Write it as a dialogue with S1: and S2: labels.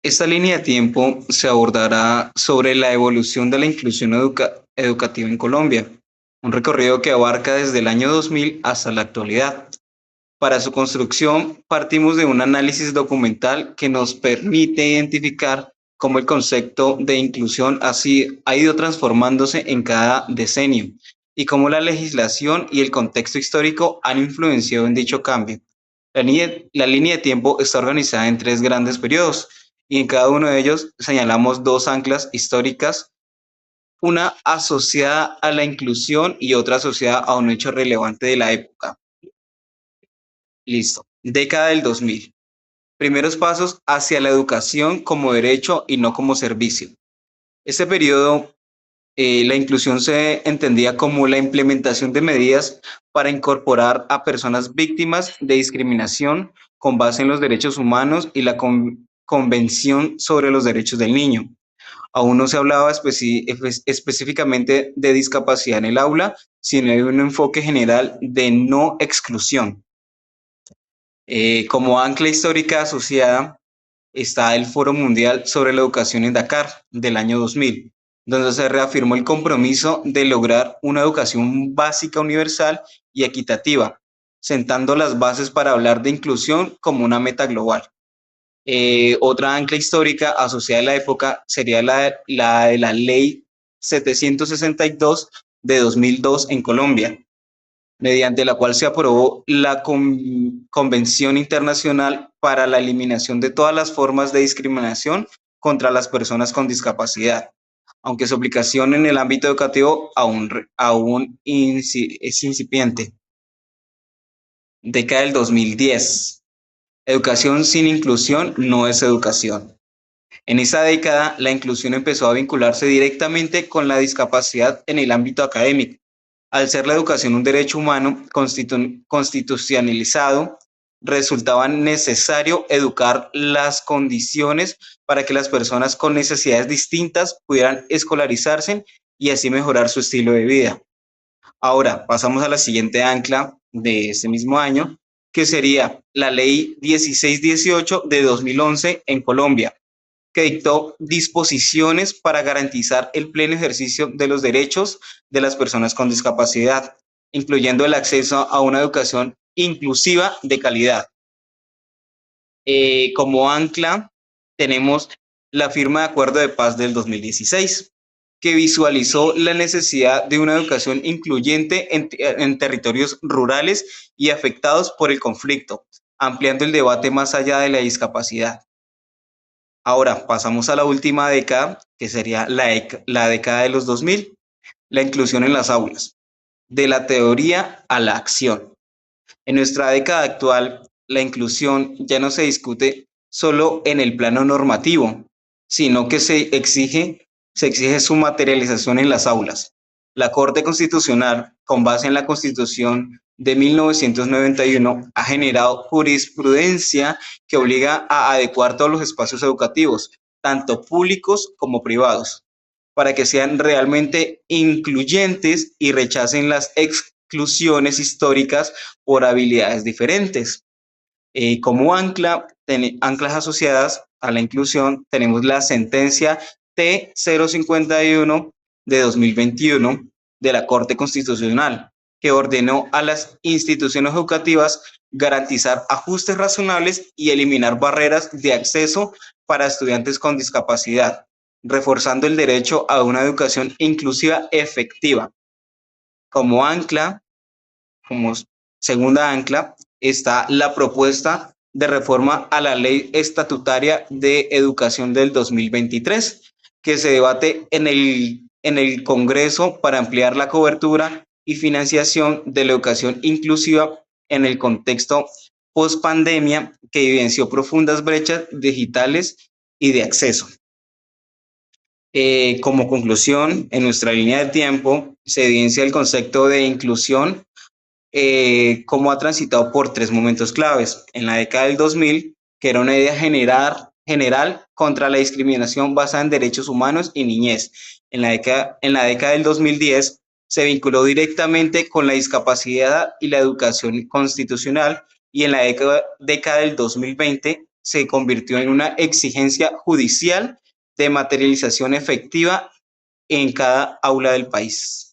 S1: Esta línea de tiempo se abordará sobre la evolución de la inclusión educativa en Colombia, un recorrido que abarca desde el año 2000 hasta la actualidad. Para su construcción, partimos de un análisis documental que nos permite identificar cómo el concepto de inclusión así ha ido transformándose en cada decenio y cómo la legislación y el contexto histórico han influenciado en dicho cambio. La línea de tiempo está organizada en tres grandes periodos y en cada uno de ellos señalamos dos anclas históricas, una asociada a la inclusión y otra asociada a un hecho relevante de la época. Listo. Década del 2000. Primeros pasos hacia la educación como derecho y no como servicio. Este periodo, la inclusión se entendía como la implementación de medidas para incorporar a personas víctimas de discriminación con base en los derechos humanos y la Convención sobre los Derechos del Niño. Aún no se hablaba específicamente de discapacidad en el aula, sino de un enfoque general de no exclusión. Como ancla histórica asociada está el Foro Mundial sobre la Educación en Dakar del año 2000, donde se reafirmó el compromiso de lograr una educación básica universal y equitativa, sentando las bases para hablar de inclusión como una meta global. Otra ancla histórica asociada a la época sería la de la Ley 762 de 2002 en Colombia, mediante la cual se aprobó la Convención Internacional para la Eliminación de todas las formas de discriminación contra las personas con discapacidad, aunque su aplicación en el ámbito educativo aún es incipiente. Década del 2010. Educación sin inclusión no es educación. En esa década, la inclusión empezó a vincularse directamente con la discapacidad en el ámbito académico. Al ser la educación un derecho humano constitucionalizado, resultaba necesario educar las condiciones para que las personas con necesidades distintas pudieran escolarizarse y así mejorar su estilo de vida. Ahora, pasamos a la siguiente ancla de este mismo año, que sería la Ley 1618 de 2011 en Colombia, que dictó disposiciones para garantizar el pleno ejercicio de los derechos de las personas con discapacidad, incluyendo el acceso a una educación inclusiva de calidad. Como ancla tenemos la firma de Acuerdo de Paz del 2016, que visualizó la necesidad de una educación incluyente en territorios rurales y afectados por el conflicto, ampliando el debate más allá de la discapacidad. Ahora pasamos a la última década, que sería la década de los 2000, la inclusión en las aulas, de la teoría a la acción. En nuestra década actual, la inclusión ya no se discute solo en el plano normativo, sino que se exige su materialización en las aulas. La Corte Constitucional, con base en la Constitución de 1991, ha generado jurisprudencia que obliga a adecuar todos los espacios educativos, tanto públicos como privados, para que sean realmente incluyentes y rechacen las exclusiones históricas por habilidades diferentes. Como anclas asociadas a la inclusión, tenemos la sentencia T051 de 2021 de la Corte Constitucional, que ordenó a las instituciones educativas garantizar ajustes razonables y eliminar barreras de acceso para estudiantes con discapacidad, reforzando el derecho a una educación inclusiva efectiva. Como ancla, como segunda ancla, está la propuesta de reforma a la Ley Estatutaria de Educación del 2023, que se debate en el Congreso para ampliar la cobertura y financiación de la educación inclusiva en el contexto post-pandemia que evidenció profundas brechas digitales y de acceso. Como conclusión, en nuestra línea de tiempo se evidencia el concepto de inclusión, cómo ha transitado por tres momentos claves. En la década del 2000, que era una idea general contra la discriminación basada en derechos humanos y niñez. En la década del 2010 se vinculó directamente con la discapacidad y la educación constitucional, y en la década del 2020 se convirtió en una exigencia judicial de materialización efectiva en cada aula del país.